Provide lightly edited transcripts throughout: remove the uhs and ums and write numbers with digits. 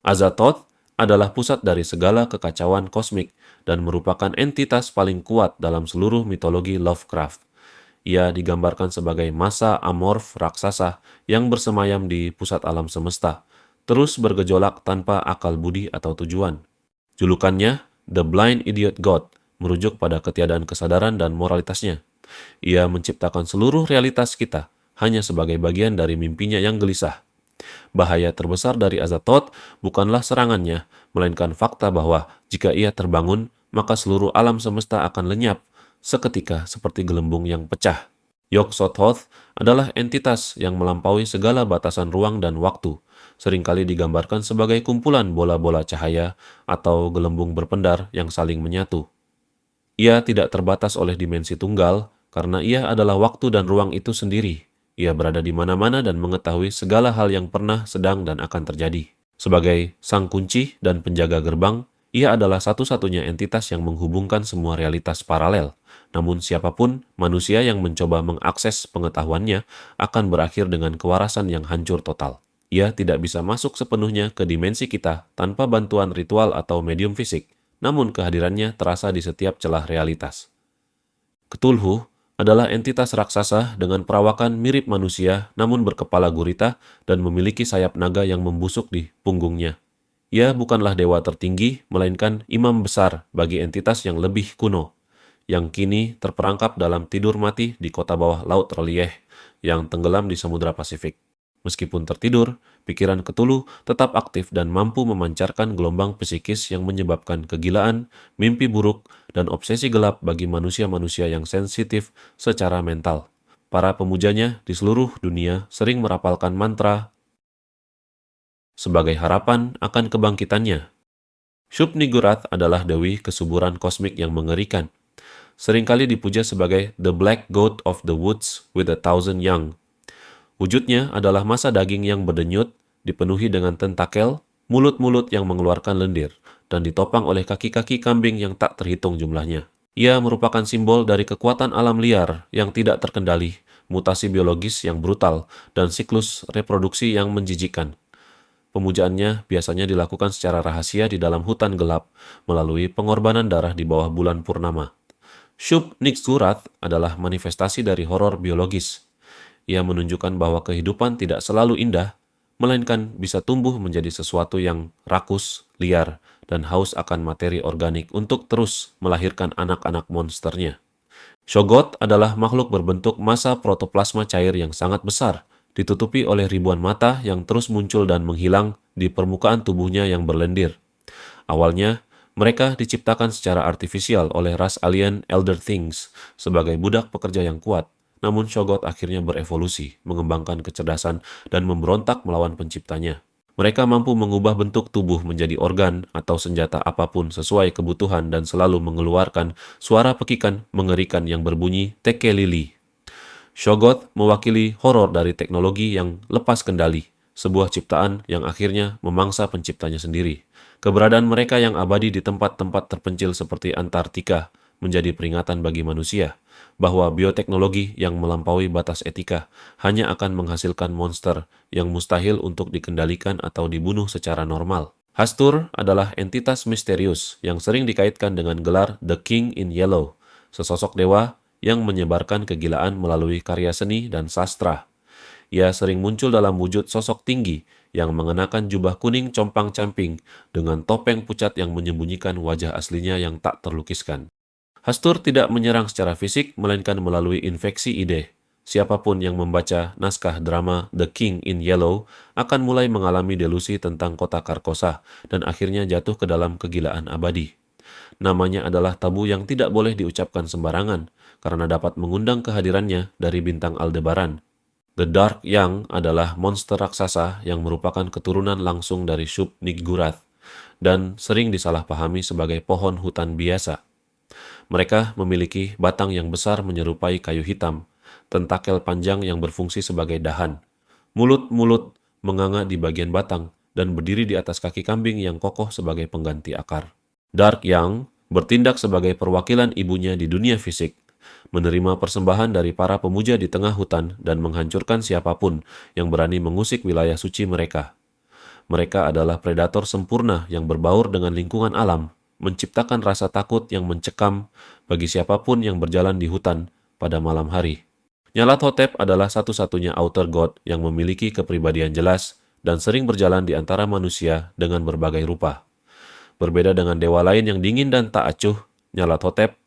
Azathoth adalah pusat dari segala kekacauan kosmik dan merupakan entitas paling kuat dalam seluruh mitologi Lovecraft. Ia digambarkan sebagai massa amorf raksasa yang bersemayam di pusat alam semesta, terus bergejolak tanpa akal budi atau tujuan. Julukannya, The Blind Idiot God, merujuk pada ketiadaan kesadaran dan moralitasnya. Ia menciptakan seluruh realitas kita hanya sebagai bagian dari mimpinya yang gelisah. Bahaya terbesar dari Azathoth bukanlah serangannya, melainkan fakta bahwa jika ia terbangun, maka seluruh alam semesta akan lenyap, seketika seperti gelembung yang pecah. Yog-Sothoth adalah entitas yang melampaui segala batasan ruang dan waktu, seringkali digambarkan sebagai kumpulan bola-bola cahaya atau gelembung berpendar yang saling menyatu. Ia tidak terbatas oleh dimensi tunggal, karena ia adalah waktu dan ruang itu sendiri. Ia berada di mana-mana dan mengetahui segala hal yang pernah, sedang, dan akan terjadi. Sebagai sang kunci dan penjaga gerbang, ia adalah satu-satunya entitas yang menghubungkan semua realitas paralel. Namun siapapun manusia yang mencoba mengakses pengetahuannya akan berakhir dengan kewarasan yang hancur total. Ia tidak bisa masuk sepenuhnya ke dimensi kita tanpa bantuan ritual atau medium fisik, namun kehadirannya terasa di setiap celah realitas. Cthulhu adalah entitas raksasa dengan perawakan mirip manusia namun berkepala gurita dan memiliki sayap naga yang membusuk di punggungnya. Ia bukanlah dewa tertinggi, melainkan imam besar bagi entitas yang lebih kuno, yang kini terperangkap dalam tidur mati di kota bawah laut R'lyeh yang tenggelam di Samudra Pasifik. Meskipun tertidur, pikiran Cthulhu tetap aktif dan mampu memancarkan gelombang psikis yang menyebabkan kegilaan, mimpi buruk, dan obsesi gelap bagi manusia-manusia yang sensitif secara mental. Para pemujanya di seluruh dunia sering merapalkan mantra sebagai harapan akan kebangkitannya. Shub-Niggurath adalah dewi kesuburan kosmik yang mengerikan. Seringkali dipuja sebagai the Black Goat of the Woods with 1,000 young. Wujudnya adalah massa daging yang berdenyut, dipenuhi dengan tentakel, mulut-mulut yang mengeluarkan lendir, dan ditopang oleh kaki-kaki kambing yang tak terhitung jumlahnya. Ia merupakan simbol dari kekuatan alam liar yang tidak terkendali, mutasi biologis yang brutal, dan siklus reproduksi yang menjijikkan. Pemujaannya biasanya dilakukan secara rahasia di dalam hutan gelap, melalui pengorbanan darah di bawah bulan purnama. Shub-Niggurath adalah manifestasi dari horor biologis. Ia menunjukkan bahwa kehidupan tidak selalu indah, melainkan bisa tumbuh menjadi sesuatu yang rakus, liar, dan haus akan materi organik untuk terus melahirkan anak-anak monsternya. Shoggoth adalah makhluk berbentuk massa protoplasma cair yang sangat besar, ditutupi oleh ribuan mata yang terus muncul dan menghilang di permukaan tubuhnya yang berlendir. Awalnya, mereka diciptakan secara artifisial oleh ras alien Elder Things sebagai budak pekerja yang kuat. Namun Shoggoth akhirnya berevolusi, mengembangkan kecerdasan, dan memberontak melawan penciptanya. Mereka mampu mengubah bentuk tubuh menjadi organ atau senjata apapun sesuai kebutuhan dan selalu mengeluarkan suara pekikan mengerikan yang berbunyi tekelili. Shoggoth mewakili horor dari teknologi yang lepas kendali, sebuah ciptaan yang akhirnya memangsa penciptanya sendiri. Keberadaan mereka yang abadi di tempat-tempat terpencil seperti Antartika menjadi peringatan bagi manusia bahwa bioteknologi yang melampaui batas etika hanya akan menghasilkan monster yang mustahil untuk dikendalikan atau dibunuh secara normal. Hastur adalah entitas misterius yang sering dikaitkan dengan gelar The King in Yellow, sesosok dewa yang menyebarkan kegilaan melalui karya seni dan sastra. Ia sering muncul dalam wujud sosok tinggi yang mengenakan jubah kuning compang-camping dengan topeng pucat yang menyembunyikan wajah aslinya yang tak terlukiskan. Hastur tidak menyerang secara fisik, melainkan melalui infeksi ide. Siapapun yang membaca naskah drama The King in Yellow akan mulai mengalami delusi tentang kota Carcosa dan akhirnya jatuh ke dalam kegilaan abadi. Namanya adalah tabu yang tidak boleh diucapkan sembarangan, karena dapat mengundang kehadirannya dari bintang Aldebaran. The Dark Young adalah monster raksasa yang merupakan keturunan langsung dari Shub-Niggurath dan sering disalahpahami sebagai pohon hutan biasa. Mereka memiliki batang yang besar menyerupai kayu hitam, tentakel panjang yang berfungsi sebagai dahan, mulut-mulut menganga di bagian batang, dan berdiri di atas kaki kambing yang kokoh sebagai pengganti akar. Dark Young bertindak sebagai perwakilan ibunya di dunia fisik, menerima persembahan dari para pemuja di tengah hutan dan menghancurkan siapapun yang berani mengusik wilayah suci mereka. Mereka adalah predator sempurna yang berbaur dengan lingkungan alam, menciptakan rasa takut yang mencekam bagi siapapun yang berjalan di hutan pada malam hari. Nyarlathotep adalah satu-satunya outer god yang memiliki kepribadian jelas dan sering berjalan di antara manusia dengan berbagai rupa. Berbeda dengan dewa lain yang dingin dan tak acuh, Nyarlathotep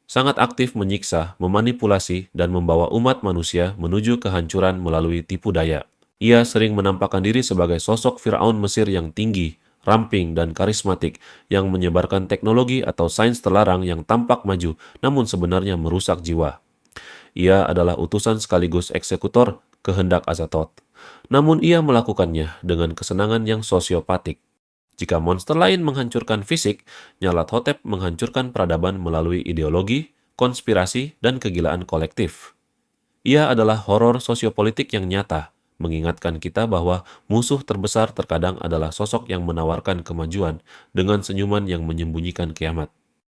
sangat aktif menyiksa, memanipulasi, dan membawa umat manusia menuju kehancuran melalui tipu daya. Ia sering menampakkan diri sebagai sosok Firaun Mesir yang tinggi, ramping, dan karismatik yang menyebarkan teknologi atau sains terlarang yang tampak maju namun sebenarnya merusak jiwa. Ia adalah utusan sekaligus eksekutor kehendak Azathoth. Namun ia melakukannya dengan kesenangan yang sosiopatik. Jika monster lain menghancurkan fisik, Nyarlathotep menghancurkan peradaban melalui ideologi, konspirasi, dan kegilaan kolektif. Ia adalah horor sosiopolitik yang nyata, mengingatkan kita bahwa musuh terbesar terkadang adalah sosok yang menawarkan kemajuan dengan senyuman yang menyembunyikan kiamat.